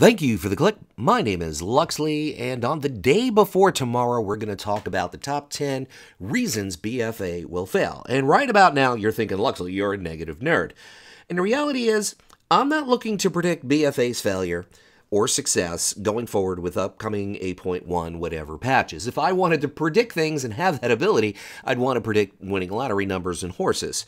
Thank you for the click. My name is Luxeley, and on the day before tomorrow, we're going to talk about the top 10 reasons BFA will fail. And right about now, you're thinking, Luxeley, you're a negative nerd. And the reality is, I'm not looking to predict BFA's failure or success going forward with upcoming 8.1 whatever patches. If I wanted to predict things and have that ability, I'd want to predict winning lottery numbers and horses.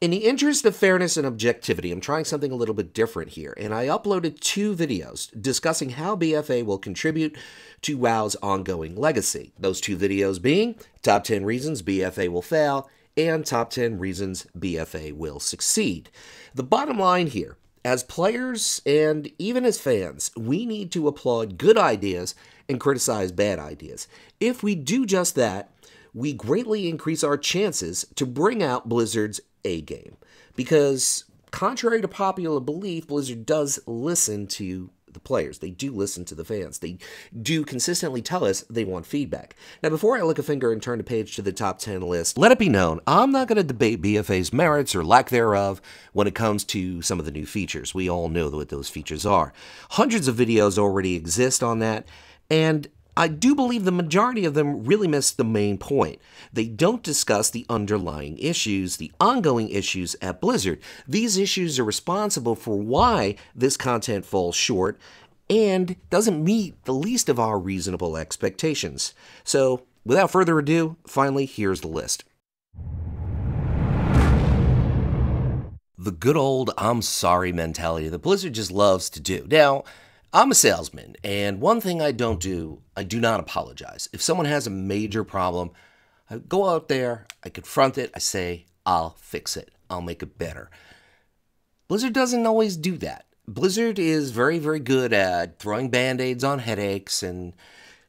In the interest of fairness and objectivity, I'm trying something a little bit different here, and I uploaded 2 videos discussing how BFA will contribute to WoW's ongoing legacy. Those 2 videos being Top 10 Reasons BFA Will Fail and Top 10 Reasons BFA Will Succeed. The bottom line here, as players and even as fans, we need to applaud good ideas and criticize bad ideas. If we do just that, we greatly increase our chances to bring out Blizzard's A-game. Because, contrary to popular belief, Blizzard does listen to the players. They do listen to the fans. They do consistently tell us they want feedback. Now, before I lick a finger and turn the page to the top 10 list, let it be known, I'm not going to debate BFA's merits or lack thereof when it comes to some of the new features. We all know what those features are. Hundreds of videos already exist on that, and I do believe the majority of them really miss the main point. They don't discuss the underlying issues, the ongoing issues at Blizzard. These issues are responsible for why this content falls short and doesn't meet the least of our reasonable expectations. So, without further ado, finally, here's the list. The good old I'm sorry mentality that Blizzard just loves to do. Now, I'm a salesman, and one thing I don't do, I do not apologize. If someone has a major problem, I go out there, I confront it, I say, I'll fix it. I'll make it better. Blizzard doesn't always do that. Blizzard is very, very good at throwing band-aids on headaches and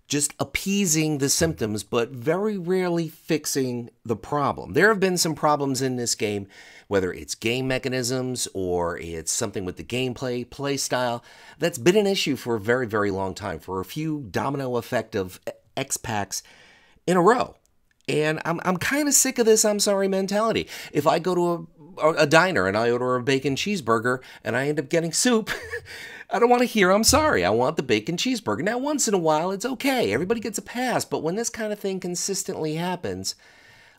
just appeasing the symptoms, but very rarely fixing the problem. There have been some problems in this game, whether it's game mechanisms or it's something with the gameplay, play style, that's been an issue for a very, very long time, for a few domino effect of X packs in a row. And I'm kind of sick of this I'm sorry mentality. If I go to a diner and I order a bacon cheeseburger and I end up getting soup, I don't want to hear I'm sorry. I want the bacon cheeseburger. Now, once in a while, it's okay. Everybody gets a pass. But when this kind of thing consistently happens,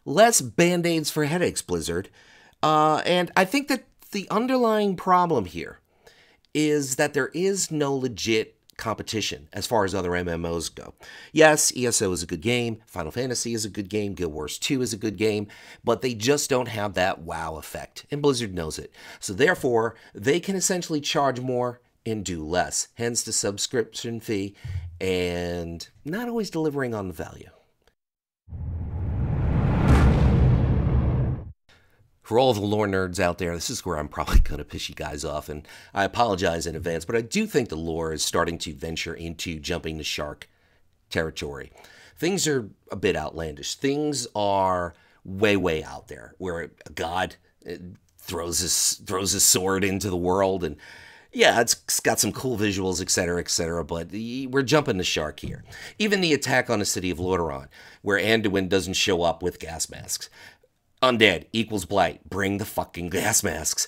less Band-Aids for headaches, Blizzard. And I think that the underlying problem here is that there is no legit competition as far as other MMOs go. Yes, ESO is a good game, Final Fantasy is a good game, Guild Wars 2 is a good game, but they just don't have that wow effect, and Blizzard knows it. So therefore, they can essentially charge more and do less, hence the subscription fee, and not always delivering on the value. For all the lore nerds out there, this is where I'm probably going to piss you guys off, and I apologize in advance, but I do think the lore is starting to venture into jumping the shark territory. Things are a bit outlandish. Things are way, way out there, where a god throws his sword into the world, and yeah, it's got some cool visuals, etc., but we're jumping the shark here. Even the attack on the city of Lordaeron, where Anduin doesn't show up with gas masks. Undead equals blight. Bring the fucking gas masks.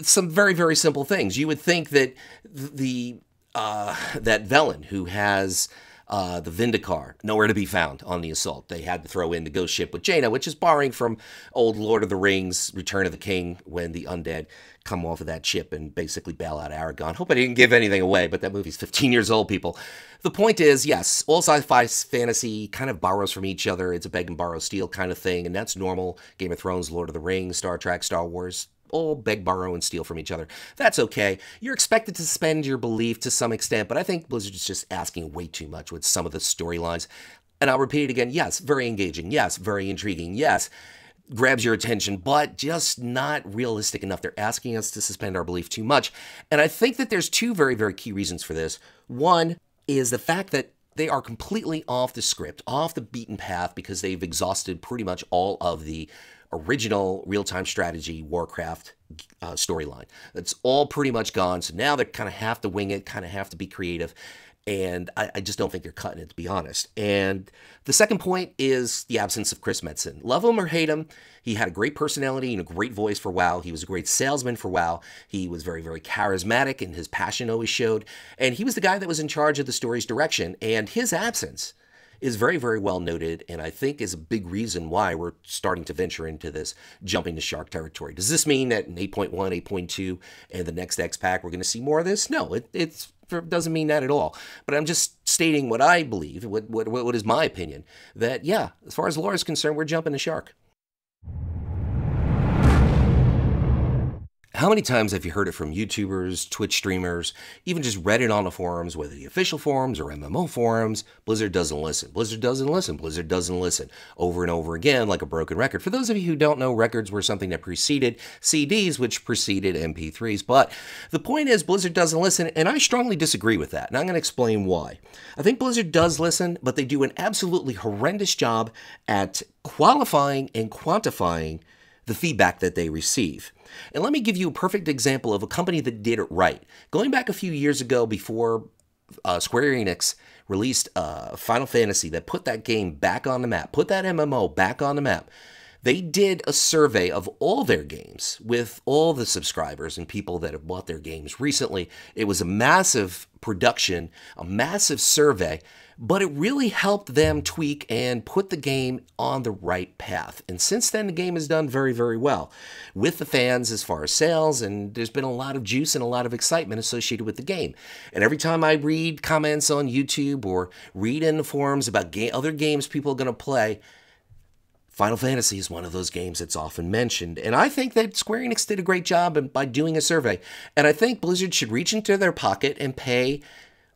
Some very, very simple things. You would think that that Velen, who has the Vindicar, nowhere to be found on the assault. They had to throw in the ghost ship with Jaina, which is borrowing from old Lord of the Rings, Return of the King, when the undead come off of that ship and basically bail out Aragon. Hope I didn't give anything away, but that movie's 15 years old, people. The point is, yes, all sci-fi fantasy kind of borrows from each other. It's a beg and borrow steal kind of thing, and that's normal. Game of Thrones, Lord of the Rings, Star Trek, Star Wars, all beg, borrow, and steal from each other. That's okay. You're expected to suspend your belief to some extent, but I think Blizzard is just asking way too much with some of the storylines. And I'll repeat it again. Yes, very engaging. Yes, very intriguing. Yes, grabs your attention, but just not realistic enough. They're asking us to suspend our belief too much. And I think that there's 2 very, very key reasons for this. One is the fact that they are completely off the script, off the beaten path, because they've exhausted pretty much all of the original real-time strategy Warcraft storyline. That's all pretty much gone, so now they kind of have to wing it, kind of have to be creative. And I just don't think they're cutting it, to be honest. And the second point is the absence of Chris Metzen. Love him or hate him, he had a great personality and a great voice for WoW. He was a great salesman for WoW. He was very, very charismatic, and his passion always showed. And he was the guy that was in charge of the story's direction. And his absence is very, very well noted, and I think is a big reason why we're starting to venture into this jumping to shark territory. Does this mean that in 8.1, 8.2, and the next X Pack, we're going to see more of this? No, it doesn't mean that at all. But I'm just stating what I believe, what is my opinion, that, yeah, as far as lore is concerned, we're jumping the shark. How many times have you heard it from YouTubers, Twitch streamers, even just read it on the forums, whether the official forums or MMO forums? Blizzard doesn't listen. Blizzard doesn't listen. Blizzard doesn't listen. Over and over again, like a broken record. For those of you who don't know, records were something that preceded CDs, which preceded MP3s. But the point is, Blizzard doesn't listen, and I strongly disagree with that. And I'm going to explain why. I think Blizzard does listen, but they do an absolutely horrendous job at qualifying and quantifying the feedback that they receive. And let me give you a perfect example of a company that did it right. Going back a few years ago, before Square Enix released Final Fantasy that put that game back on the map, put that MMO back on the map, they did a survey of all their games with all the subscribers and people that have bought their games recently. It was a massive production, a massive survey, but it really helped them tweak and put the game on the right path. And since then, the game has done very, very well with the fans as far as sales, and there's been a lot of juice and a lot of excitement associated with the game. And every time I read comments on YouTube or read in the forums about other games people are going to play, Final Fantasy is one of those games that's often mentioned. And I think that Square Enix did a great job by doing a survey. And I think Blizzard should reach into their pocket and pay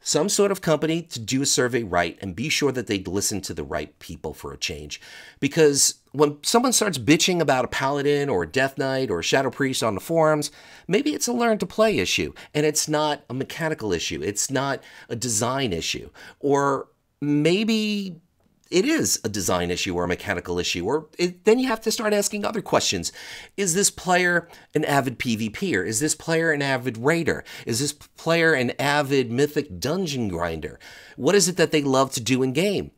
some sort of company to do a survey right and be sure that they listen to the right people for a change. Because when someone starts bitching about a Paladin or a Death Knight or a Shadow Priest on the forums, maybe it's a learn to play issue and it's not a mechanical issue. It's not a design issue. Or maybe it is a design issue or a mechanical issue, or then you have to start asking other questions. Is this player an avid PvPer? Is this player an avid raider? Is this player an avid mythic dungeon grinder? What is it that they love to do in game?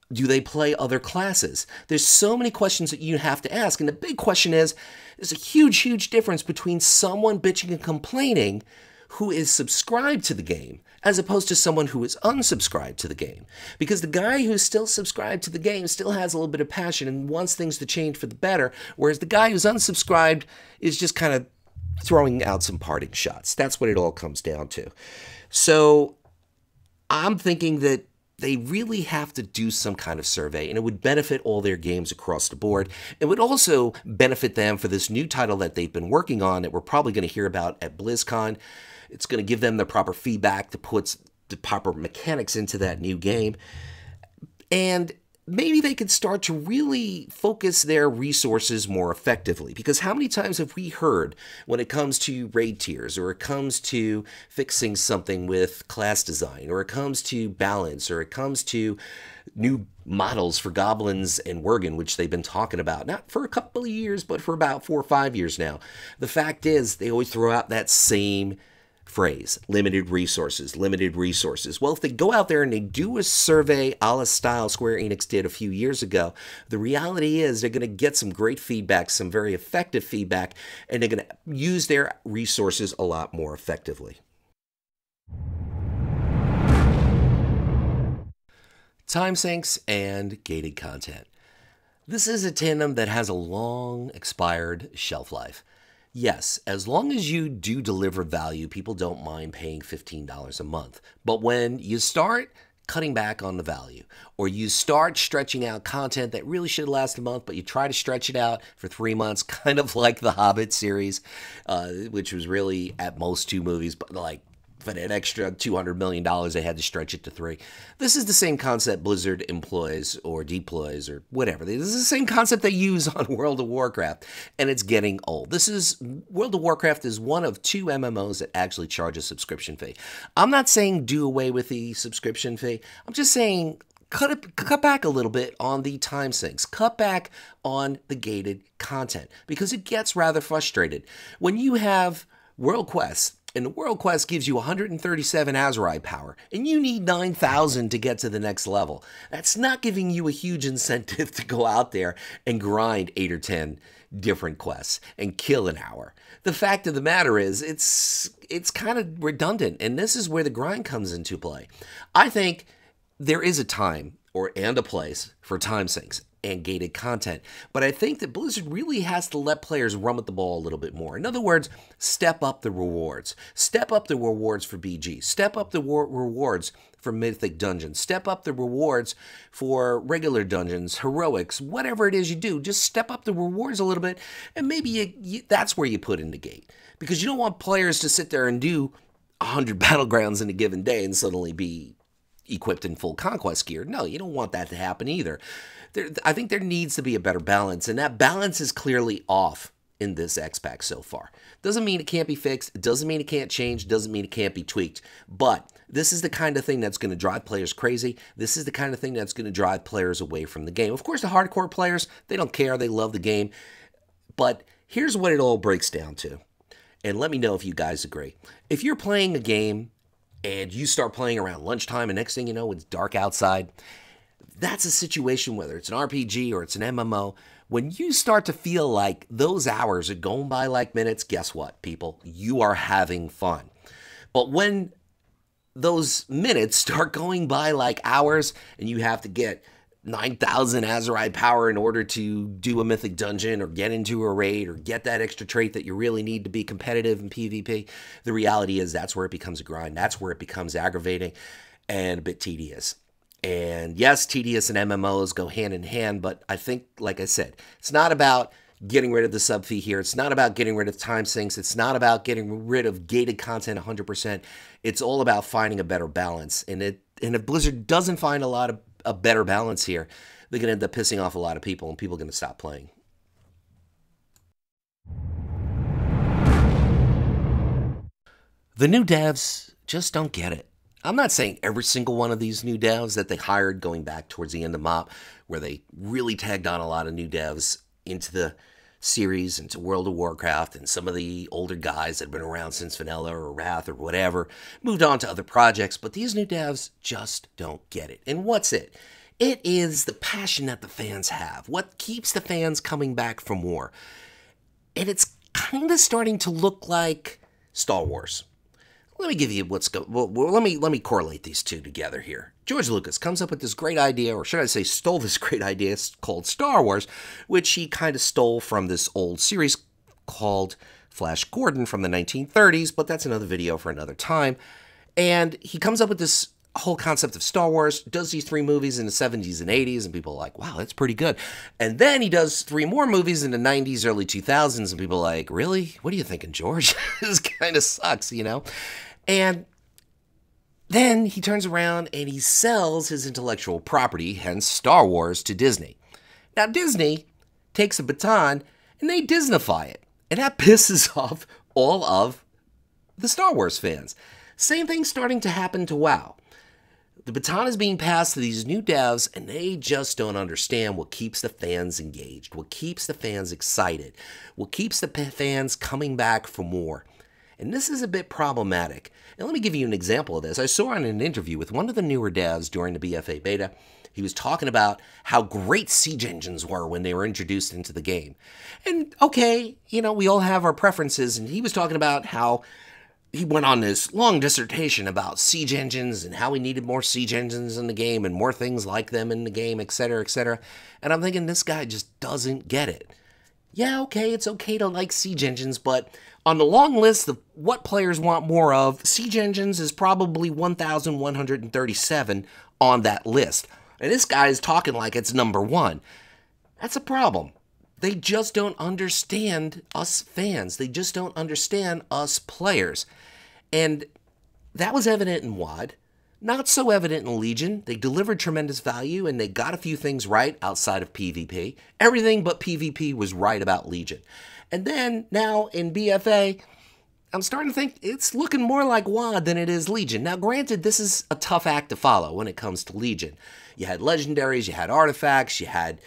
Do they play other classes? There's so many questions that you have to ask, and the big question is, there's a huge, huge difference between someone bitching and complaining who is subscribed to the game as opposed to someone who is unsubscribed to the game. Because the guy who's still subscribed to the game still has a little bit of passion and wants things to change for the better, whereas the guy who's unsubscribed is just kind of throwing out some parting shots. That's what it all comes down to. So I'm thinking that they really have to do some kind of survey, and it would benefit all their games across the board. It would also benefit them for this new title that they've been working on that we're probably going to hear about at BlizzCon. It's going to give them the proper feedback to put the proper mechanics into that new game. And maybe they could start to really focus their resources more effectively. Because how many times have we heard when it comes to raid tiers, or it comes to fixing something with class design, or it comes to balance, or it comes to new models for goblins and Worgen, which they've been talking about, not for a couple of years, but for about 4 or 5 years now. The fact is, they always throw out that same phrase, limited resources, limited resources. Well, if they go out there and they do a survey a la style Square Enix did a few years ago, the reality is they're going to get some great feedback, some very effective feedback, and they're going to use their resources a lot more effectively. Time sinks and gated content. This is a tandem that has a long expired shelf life. Yes, as long as you do deliver value, people don't mind paying $15 a month. But when you start cutting back on the value, or you start stretching out content that really should last a month, but you try to stretch it out for 3 months, kind of like the Hobbit series, which was really at most 2 movies, but like for that extra $200 million, they had to stretch it to 3. This is the same concept Blizzard employs or deploys or whatever. This is the same concept they use on World of Warcraft, and it's getting old. World of Warcraft is one of 2 MMOs that actually charge a subscription fee. I'm not saying do away with the subscription fee. I'm just saying cut back a little bit on the time sinks. Cut back on the gated content, because it gets rather frustrated. When you have World Quests And the World Quest gives you 137 Azeroth power, and you need 9,000 to get to the next level. That's not giving you a huge incentive to go out there and grind 8 or 10 different quests and kill an hour. The fact of the matter is, it's kind of redundant, and this is where the grind comes into play. I think there is a time and a place for time sinks and gated content, but I think that Blizzard really has to let players run with the ball a little bit more. In other words, step up the rewards. Step up the rewards for BG. Step up the rewards for Mythic Dungeons. Step up the rewards for regular dungeons, heroics, whatever it is you do. Just step up the rewards a little bit, and maybe that's where you put in the gate. Because you don't want players to sit there and do 100 battlegrounds in a given day and suddenly be equipped in full conquest gear. No, you don't want that to happen either. I think there needs to be a better balance, and that balance is clearly off in this X-Pack so far. Doesn't mean it can't be fixed. It doesn't mean it can't change. Doesn't mean it can't be tweaked. But this is the kind of thing that's going to drive players crazy. This is the kind of thing that's going to drive players away from the game. Of course, the hardcore players, they don't care. They love the game. But here's what it all breaks down to. And let me know if you guys agree. If you're playing a game and you start playing around lunchtime, and next thing you know, it's dark outside, that's a situation, whether it's an RPG or it's an MMO, when you start to feel like those hours are going by like minutes, guess what, people? You are having fun. But when those minutes start going by like hours and you have to get 9,000 Azeroth power in order to do a mythic dungeon or get into a raid or get that extra trait that you really need to be competitive in PvP, the reality is that's where it becomes a grind. That's where it becomes aggravating and a bit tedious. And yes, tedious and MMOs go hand in hand, but I think, like I said, it's not about getting rid of the sub fee here. It's not about getting rid of time sinks. It's not about getting rid of gated content 100%. It's all about finding a better balance. And if Blizzard doesn't find a better balance here, they're going to end up pissing off a lot of people, and people are going to stop playing. The new devs just don't get it. I'm not saying every single one of these new devs that they hired going back towards the end of MOP, where they really tagged on a lot of new devs into the series, into World of Warcraft, and some of the older guys that have been around since Vanilla or Wrath or whatever, moved on to other projects, but these new devs just don't get it. And what's it? It is the passion that the fans have, what keeps the fans coming back for more. And it's kind of starting to look like Star Wars. Let me give you what's going. Well, let me correlate these two together here. George Lucas comes up with this great idea, or should I say, stole this great idea called Star Wars, which he kind of stole from this old series called Flash Gordon from the 1930s. But that's another video for another time. And he comes up with this whole concept of Star Wars, does these 3 movies in the 70s and 80s, and people are like, wow, that's pretty good. And then he does 3 more movies in the 90s, early 2000s, and people are like, really? What are you thinking, George? This kind of sucks, you know? And then he turns around and he sells his intellectual property, hence Star Wars, to Disney. Now, Disney takes a baton and they Disneyfy it. And that pisses off all of the Star Wars fans. Same thing starting to happen to WoW. The baton is being passed to these new devs, and they just don't understand what keeps the fans engaged, what keeps the fans excited, what keeps the fans coming back for more. And this is a bit problematic. And let me give you an example of this. I saw in an interview with one of the newer devs during the BFA beta, he was talking about how great siege engines were when they were introduced into the game. And okay, you know, we all have our preferences, and he was talking about how he went on this long dissertation about siege engines and how we needed more siege engines in the game and more things like them in the game, etc., etc. And I'm thinking, this guy just doesn't get it. Yeah, okay, it's okay to like siege engines, but on the long list of what players want more of, siege engines is probably 1,137 on that list. And this guy is talking like it's number 1. That's a problem. They just don't understand us fans. They just don't understand us players. And that was evident in WoD. Not so evident in Legion. They delivered tremendous value and they got a few things right outside of PvP. Everything but PvP was right about Legion. And then now in BFA, I'm starting to think it's looking more like WoD than it is Legion. Now granted, this is a tough act to follow when it comes to Legion. You had legendaries, you had artifacts, you had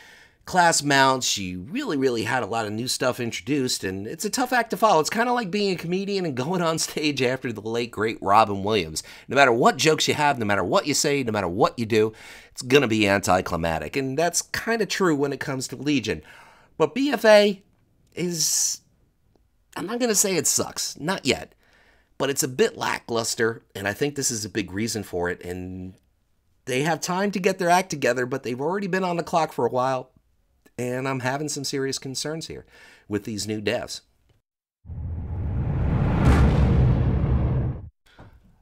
class mounts. She really had a lot of new stuff introduced, and it's a tough act to follow. It's kind of like being a comedian and going on stage after the late, great Robin Williams. No matter what jokes you have, no matter what you say, no matter what you do, it's going to be anticlimactic, and that's kind of true when it comes to Legion. But BFA is, I'm not going to say it sucks, not yet, but it's a bit lackluster, and I think this is a big reason for it, and they have time to get their act together, but they've already been on the clock for a while. And I'm having some serious concerns here with these new devs.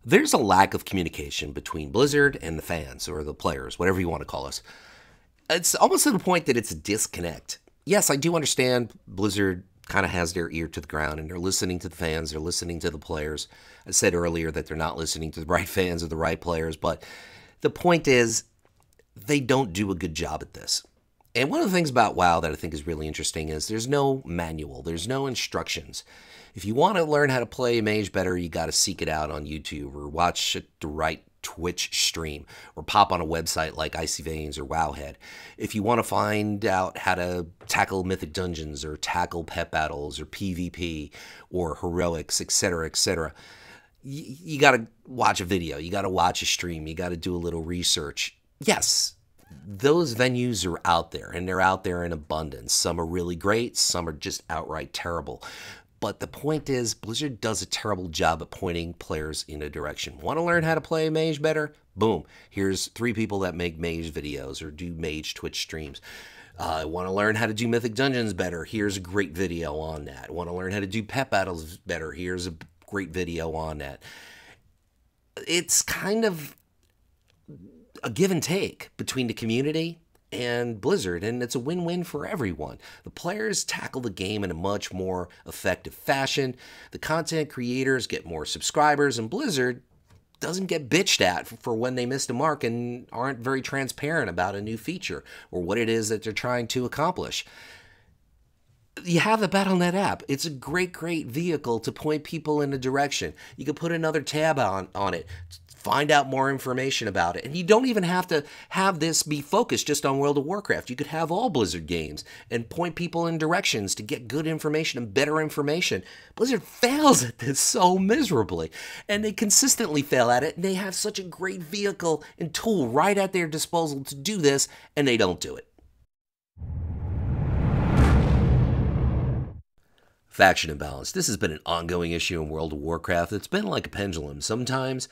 There's a lack of communication between Blizzard and the fans, or the players, whatever you want to call us. It's almost to the point that it's a disconnect. Yes, I do understand Blizzard kind of has their ear to the ground, and they're listening to the fans, they're listening to the players. I said earlier that they're not listening to the right fans or the right players, but the point is they don't do a good job at this. And one of the things about WoW that I think is really interesting is there's no manual, there's no instructions. If you want to learn how to play a mage better, you got to seek it out on YouTube or watch the right Twitch stream or pop on a website like Icy Veins or Wowhead. If you want to find out how to tackle mythic dungeons or tackle pet battles or PvP or heroics, etc., you got to watch a video, you got to watch a stream, you got to do a little research. Yes, those venues are out there, and they're out there in abundance. Some are really great, some are just outright terrible. But the point is, Blizzard does a terrible job at pointing players in a direction. Want to learn how to play mage better? Boom. Here's 3 people that make mage videos or do mage Twitch streams. Want to learn how to do mythic dungeons better? Here's a great video on that. Want to learn how to do pet battles better? Here's a great video on that. It's kind of a give and take between the community and Blizzard, and it's a win-win for everyone. The players tackle the game in a much more effective fashion. The content creators get more subscribers, and Blizzard doesn't get bitched at for when they missed a mark and aren't very transparent about a new feature or what it is that they're trying to accomplish. You have the Battle.net app. It's a great vehicle to point people in a direction. You can put another tab on it, find out more information about it. And you don't even have to have this be focused just on World of Warcraft. You could have all Blizzard games and point people in directions to get good information and better information. Blizzard fails at this so miserably, and they consistently fail at it, and they have such a great vehicle and tool right at their disposal to do this, and they don't do it. Faction imbalance. This has been an ongoing issue in World of Warcraft. It's been like a pendulum. Sometimes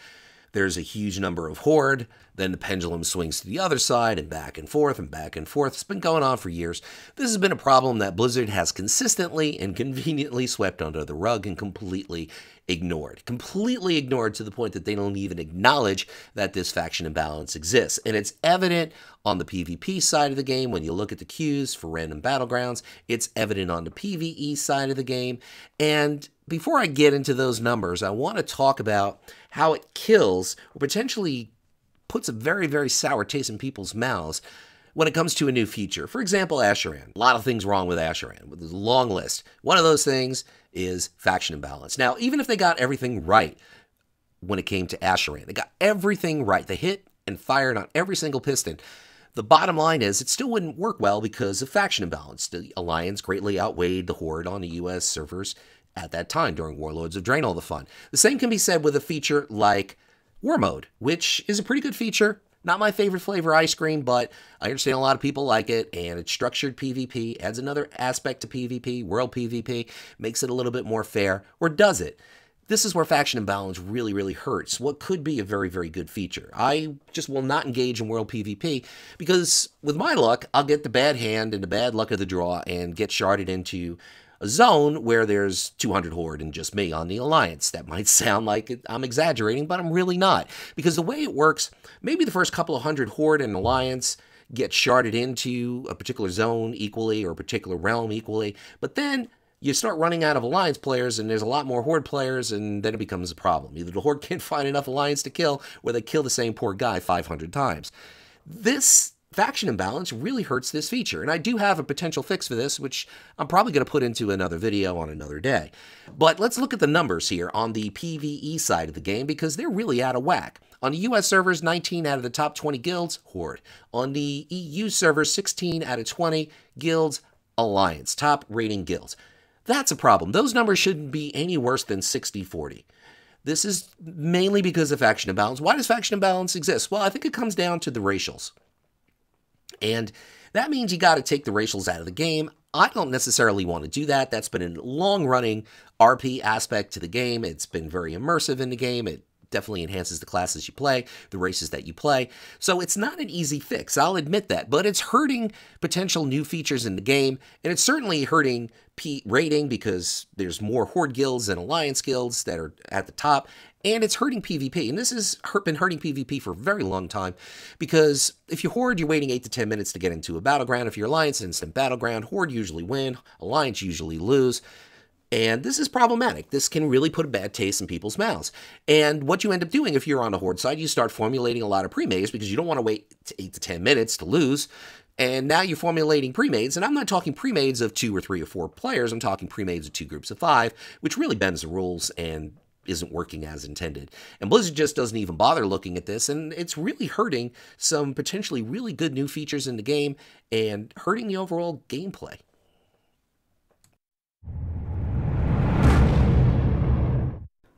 there's a huge number of horde, then the pendulum swings to the other side and back and forth and back and forth. It's been going on for years. This has been a problem that Blizzard has consistently and conveniently swept under the rug and completely ignored. Completely ignored to the point that they don't even acknowledge that this faction imbalance exists. And it's evident on the PvP side of the game when you look at the queues for random battlegrounds. It's evident on the PvE side of the game. And before I get into those numbers, I want to talk about how it kills or potentially puts a very sour taste in people's mouths when it comes to a new feature. For example, Asheran. A lot of things wrong with Asheran. There's a long list. One of those things is faction imbalance. Now, even if they got everything right when it came to Asheran, they got everything right. They hit and fired on every single piston. The bottom line is it still wouldn't work well because of faction imbalance. The Alliance greatly outweighed the Horde on the US servers at that time during Warlords of Draenor the Fun. The same can be said with a feature like War Mode, which is a pretty good feature. Not my favorite flavor ice cream, but I understand a lot of people like it, and it's structured PvP, adds another aspect to PvP, world PvP, makes it a little bit more fair, or does it? This is where faction imbalance really hurts what could be a very good feature. I just will not engage in world PvP because with my luck, I'll get the bad hand and the bad luck of the draw and get sharded into a zone where there's 200 Horde and just me on the Alliance. That might sound like I'm exaggerating, but I'm really not. Because the way it works, maybe the first couple of 100 Horde and Alliance get sharded into a particular zone equally or a particular realm equally, but then you start running out of Alliance players and there's a lot more Horde players, and then it becomes a problem. Either the Horde can't find enough Alliance to kill, or they kill the same poor guy 500 times. This faction imbalance really hurts this feature, and I do have a potential fix for this, which I'm probably going to put into another video on another day. But let's look at the numbers here on the PvE side of the game, because they're really out of whack. On the US servers, 19 out of the top 20 guilds, Horde. On the EU servers, 16 out of 20 guilds, Alliance, top rating guilds. That's a problem. Those numbers shouldn't be any worse than 60-40. This is mainly because of faction imbalance. Why does faction imbalance exist? Well, I think it comes down to the racials. And that means you got to take the racials out of the game. I don't necessarily want to do that. That's been a long-running RP aspect to the game. It's been very immersive in the game. It definitely enhances the classes you play, the races that you play. So it's not an easy fix, I'll admit that, but it's hurting potential new features in the game, and it's certainly hurting rating because there's more Horde guilds and Alliance guilds that are at the top, and it's hurting PvP. And this has been hurting PvP for a very long time because if you Horde, you're waiting 8 to 10 minutes to get into a battleground. If you're Alliance, instant battleground. Horde usually win, Alliance usually lose. And this is problematic. This can really put a bad taste in people's mouths. And what you end up doing if you're on the Horde side, you start formulating a lot of pre-mades because you don't want to wait 8 to 10 minutes to lose. And now you're formulating pre-mades, and I'm not talking pre-mades of 2 or 3 or 4 players. I'm talking pre-mades of 2 groups of 5, which really bends the rules and isn't working as intended. And Blizzard just doesn't even bother looking at this, and it's really hurting some potentially really good new features in the game and hurting the overall gameplay.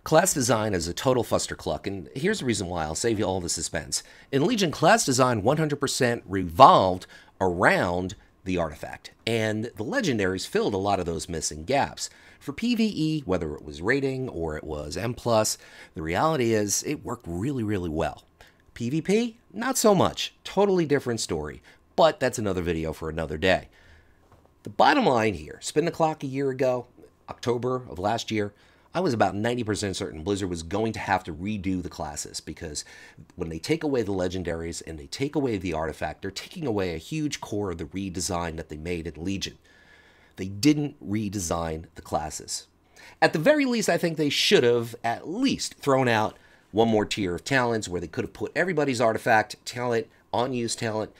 Class design is a total fustercluck, and here's the reason why. I'll save you all the suspense. In Legion, class design 100% revolved around the artifact, and the legendaries filled a lot of those missing gaps. For PvE, whether it was rating or it was M+, the reality is it worked really, really well. PvP, not so much. Totally different story, but that's another video for another day. The bottom line here, spin the clock a year ago, October of last year, I was about 90% certain Blizzard was going to have to redo the classes because when they take away the legendaries and they take away the artifact, they're taking away a huge core of the redesign that they made in Legion. They didn't redesign the classes. At the very least, I think they should have at least thrown out one more tier of talents where they could have put everybody's artifact talent, on-use talent,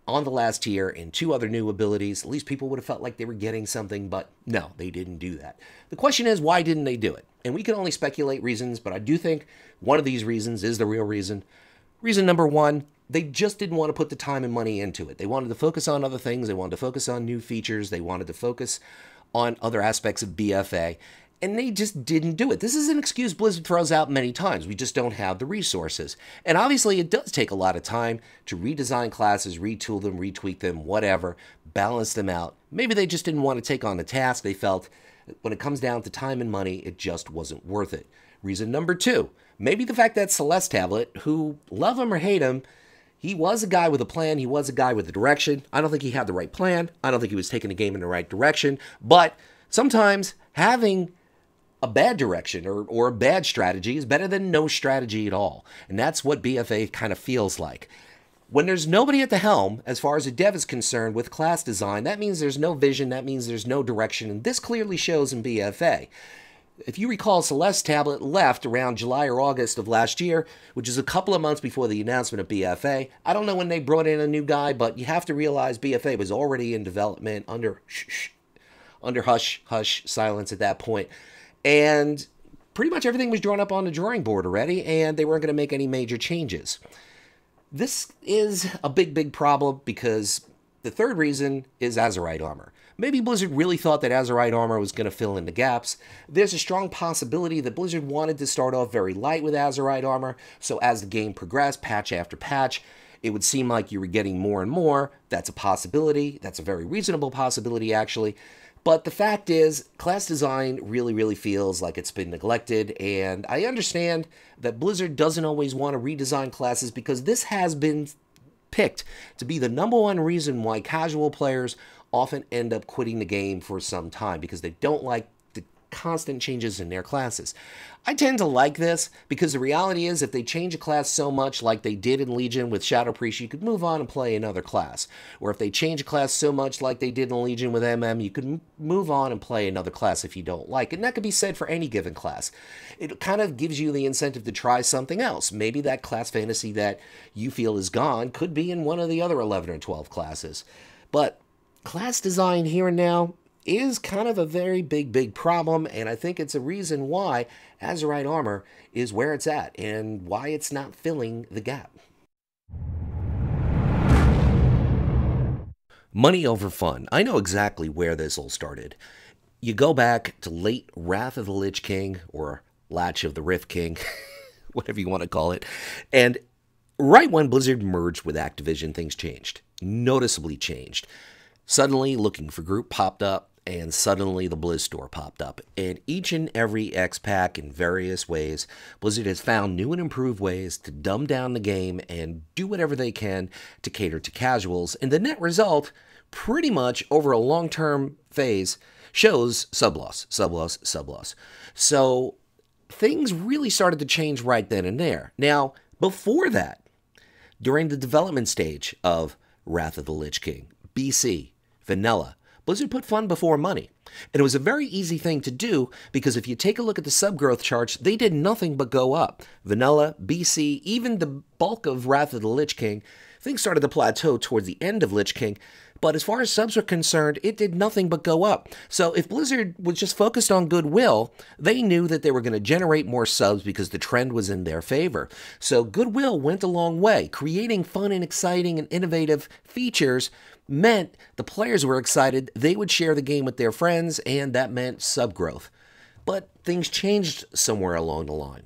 on the last tier and 2 other new abilities. At least people would have felt like they were getting something, but no, they didn't do that. The question is, why didn't they do it? And we can only speculate reasons, but I do think one of these reasons is the real reason. Reason number 1, they just didn't want to put the time and money into it. They wanted to focus on other things. They wanted to focus on new features. They wanted to focus on other aspects of BFA. And they just didn't do it. This is an excuse Blizzard throws out many times. We just don't have the resources. And obviously it does take a lot of time to redesign classes, retool them, retweak them, whatever, balance them out. Maybe they just didn't want to take on the task. They felt when it comes down to time and money, it just wasn't worth it. Reason number 2, maybe the fact that Celeste Tablet, who love him or hate him, he was a guy with a plan. He was a guy with a direction. I don't think he had the right plan. I don't think he was taking the game in the right direction. But sometimes having a bad direction or a bad strategy is better than no strategy at all. And that's what BFA kind of feels like. When there's nobody at the helm, as far as a dev is concerned with class design, that means there's no vision, that means there's no direction, and this clearly shows in BFA. If you recall, Celeste Tablet left around July or August of last year, which is a couple of months before the announcement of BFA. I don't know when they brought in a new guy, but you have to realize BFA was already in development under hush silence at that point. And pretty much everything was drawn up on the drawing board already, and they weren't going to make any major changes. This is a big problem because the third reason is Azerite armor. Maybe Blizzard really thought that Azerite armor was going to fill in the gaps. There's a strong possibility that Blizzard wanted to start off very light with Azerite armor, so as the game progressed, patch after patch, it would seem like you were getting more and more. That's a possibility. That's a very reasonable possibility, actually. But the fact is, class design really feels like it's been neglected, and I understand that Blizzard doesn't always want to redesign classes because this has been picked to be the #1 reason why casual players often end up quitting the game for some time because they don't like the constant changes in their classes. I tend to like this because the reality is if they change a class so much like they did in Legion with Shadow Priest, you could move on and play another class. Or if they change a class so much like they did in Legion with MM, you could move on and play another class if you don't like. And that could be said for any given class. It kind of gives you the incentive to try something else. Maybe that class fantasy that you feel is gone could be in one of the other 11 or 12 classes. But class design here and now is kind of a very big problem, and I think it's a reason why Azerite armor is where it's at and why it's not filling the gap. Money over fun. I know exactly where this all started. You go back to late Wrath of the Lich King, or Latch of the Rift King, whatever you want to call it. And right when Blizzard merged with Activision, things changed. Noticeably changed. Suddenly, Looking for Group popped up, and suddenly the Blizz Store popped up. And each and every X-Pack in various ways, Blizzard has found new and improved ways to dumb down the game and do whatever they can to cater to casuals. And the net result, pretty much over a long-term phase, shows sub-loss, sub-loss, sub-loss. So things really started to change right then and there. Now, before that, during the development stage of Wrath of the Lich King, BC, Vanilla, Blizzard put fun before money. And it was a very easy thing to do because if you take a look at the sub-growth charts, they did nothing but go up. Vanilla, BC, even the bulk of Wrath of the Lich King, things started to plateau towards the end of Lich King. But as far as subs are concerned, it did nothing but go up. So if Blizzard was just focused on goodwill, they knew that they were going to generate more subs because the trend was in their favor. So goodwill went a long way. Creating fun and exciting and innovative features meant the players were excited, they would share the game with their friends, and that meant sub growth. But things changed somewhere along the line.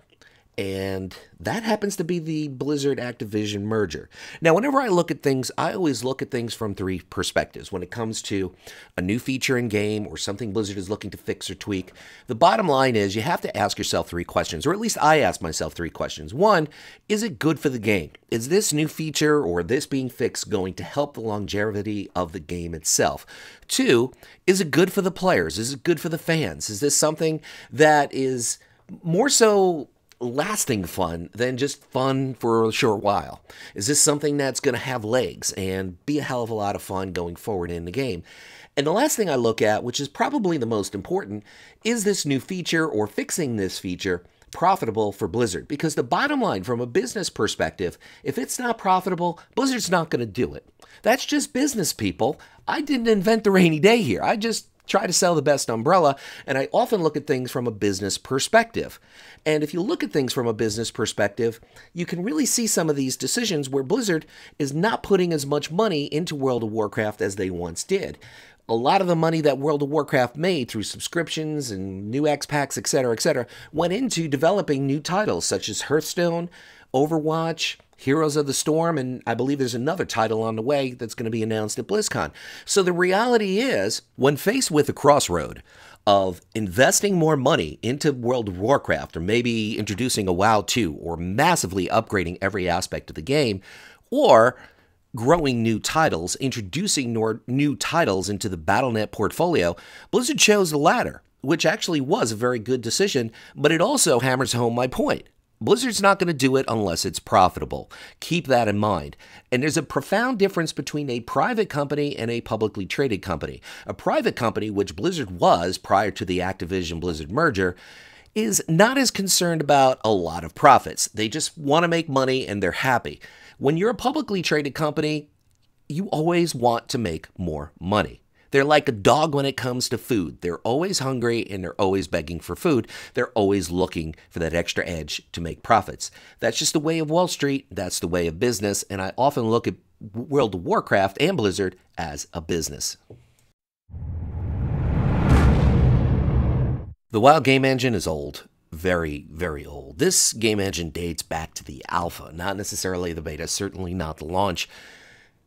And that happens to be the Blizzard-Activision merger. Now, whenever I look at things, I always look at things from three perspectives. When it comes to a new feature in game or something Blizzard is looking to fix or tweak, the bottom line is you have to ask yourself three questions, or at least I ask myself three questions. One, is it good for the game? Is this new feature or this being fixed going to help the longevity of the game itself? Two, is it good for the players? Is it good for the fans? Is this something that is more so lasting fun than just fun for a short while? Is this something that's going to have legs and be a hell of a lot of fun going forward in the game? And the last thing I look at, which is probably the most important, is this new feature or fixing this feature profitable for Blizzard? Because the bottom line, from a business perspective, if it's not profitable, Blizzard's not going to do it. That's just business, people. I didn't invent the rainy day here. I just try to sell the best umbrella, and I often look at things from a business perspective. And if you look at things from a business perspective, you can really see some of these decisions where Blizzard is not putting as much money into World of Warcraft as they once did. A lot of the money that World of Warcraft made through subscriptions and new X-Packs, etc., went into developing new titles such as Hearthstone, Overwatch, Heroes of the Storm, and I believe there's another title on the way that's going to be announced at BlizzCon. So the reality is, when faced with a crossroad of investing more money into World of Warcraft, or maybe introducing a WoW 2, or massively upgrading every aspect of the game, or growing new titles, introducing new titles into the Battle.net portfolio, Blizzard chose the latter, which actually was a very good decision, but it also hammers home my point. Blizzard's not going to do it unless it's profitable. Keep that in mind. And there's a profound difference between a private company and a publicly traded company. A private company, which Blizzard was prior to the Activision-Blizzard merger, is not as concerned about a lot of profits. They just want to make money and they're happy. When you're a publicly traded company, you always want to make more money. They're like a dog when it comes to food. They're always hungry and they're always begging for food. They're always looking for that extra edge to make profits. That's just the way of Wall Street. That's the way of business. And I often look at World of Warcraft and Blizzard as a business. The WoW game engine is old. Very, very old. This game engine dates back to the alpha, not necessarily the beta, certainly not the launch.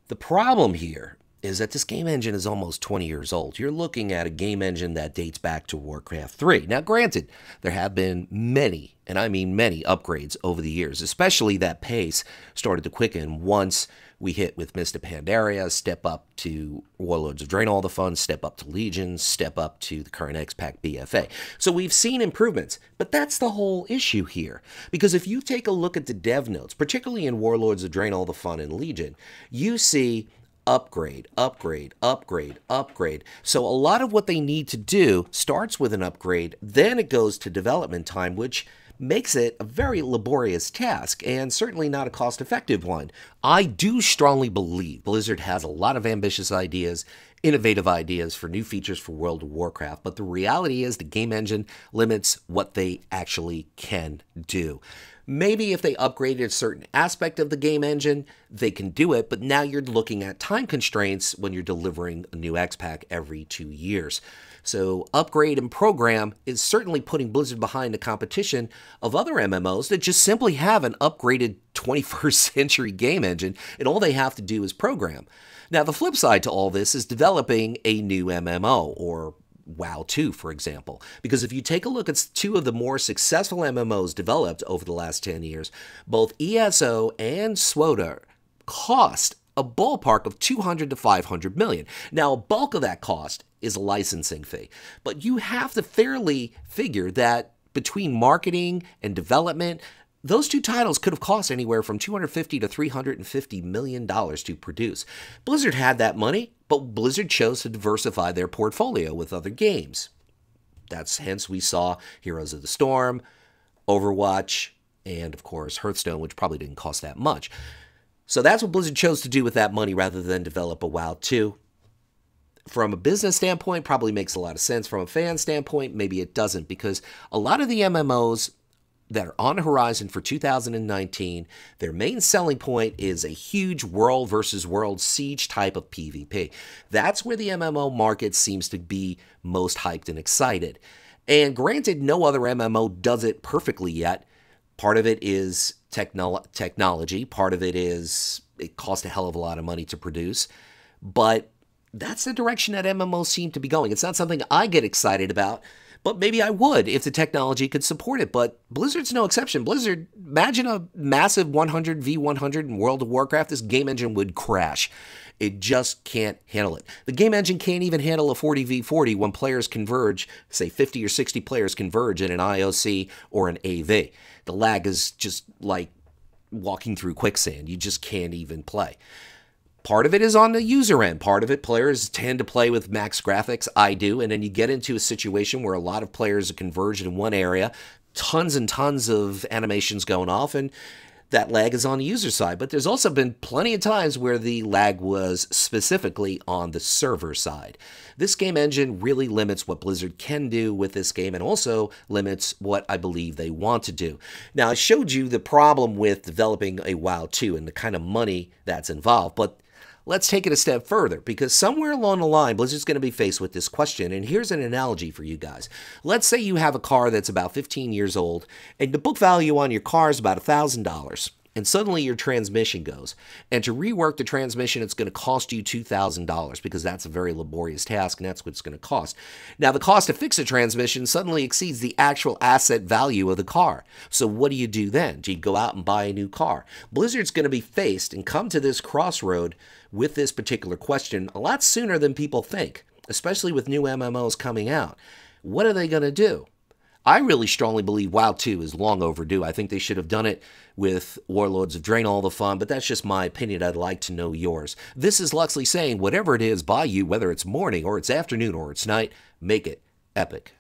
The problem here is that this game engine is almost 20 years old. You're looking at a game engine that dates back to Warcraft 3. Now, granted, there have been many, and I mean many, upgrades over the years, especially that pace started to quicken once we hit with Mist of Pandaria, step up to Warlords of Draenor the Fun, step up to Legion, step up to the current X-Pack BFA. So we've seen improvements, but that's the whole issue here. Because if you take a look at the dev notes, particularly in Warlords of Draenor the Fun and Legion, you see upgrade, upgrade, upgrade, upgrade. So a lot of what they need to do starts with an upgrade, then it goes to development time, which makes it a very laborious task and certainly not a cost-effective one. I do strongly believe Blizzard has a lot of ambitious ideas innovative ideas for new features for World of Warcraft, but the reality is the game engine limits what they actually can do. Maybe if they upgraded a certain aspect of the game engine, they can do it, but now you're looking at time constraints when you're delivering a new X-Pack every 2 years. So upgrade and program is certainly putting Blizzard behind the competition of other MMOs that just simply have an upgraded 21st century game engine, and all they have to do is program. Now, the flip side to all this is developing a new MMO, or WoW 2, for example. Because if you take a look at two of the more successful MMOs developed over the last 10 years, both ESO and SWOTA cost a ballpark of 200 to 500 million. Now, a bulk of that cost is a licensing fee, but you have to fairly figure that between marketing and development, those two titles could have cost anywhere from $250 to $350 million to produce. Blizzard had that money, but Blizzard chose to diversify their portfolio with other games. That's hence we saw Heroes of the Storm, Overwatch, and of course Hearthstone, which probably didn't cost that much. So that's what Blizzard chose to do with that money rather than develop a WoW 2. From a business standpoint, probably makes a lot of sense. From a fan standpoint, maybe it doesn't, because a lot of the MMOs that are on the horizon for 2019, their main selling point is a huge world versus world siege type of PvP. That's where the MMO market seems to be most hyped and excited. And granted, no other MMO does it perfectly yet. Part of it is technology. Part of it is it costs a hell of a lot of money to produce. But that's the direction that MMOs seem to be going. It's not something I get excited about, but maybe I would if the technology could support it. But Blizzard's no exception. Blizzard, imagine a massive 100v100 in World of Warcraft. This game engine would crash. It just can't handle it. The game engine can't even handle a 40v40 when players converge, say 50 or 60 players converge in an IOC or an AV. The lag is just like walking through quicksand. You just can't even play. Part of it is on the user end. Part of it, players tend to play with max graphics. I do. And then you get into a situation where a lot of players are converged in one area, tons and tons of animations going off, and that lag is on the user side. But there's also been plenty of times where the lag was specifically on the server side. This game engine really limits what Blizzard can do with this game and also limits what I believe they want to do. Now, I showed you the problem with developing a WoW 2 and the kind of money that's involved, but let's take it a step further, because somewhere along the line, Blizzard's going to be faced with this question, and here's an analogy for you guys. Let's say you have a car that's about 15 years old, and the book value on your car is about $1,000, and suddenly your transmission goes. And to rework the transmission, it's going to cost you $2,000, because that's a very laborious task, and that's what it's going to cost. Now, the cost to fix a transmission suddenly exceeds the actual asset value of the car. So what do you do then? Do you go out and buy a new car? Blizzard's going to be faced and come to this crossroad with this particular question a lot sooner than people think, especially with new MMOs coming out. What are they going to do? I really strongly believe WoW 2 is long overdue. I think they should have done it with Warlords of Draenor, all the fun, but that's just my opinion. I'd like to know yours. This is Luxley saying, whatever it is by you, whether it's morning or it's afternoon or it's night, make it epic.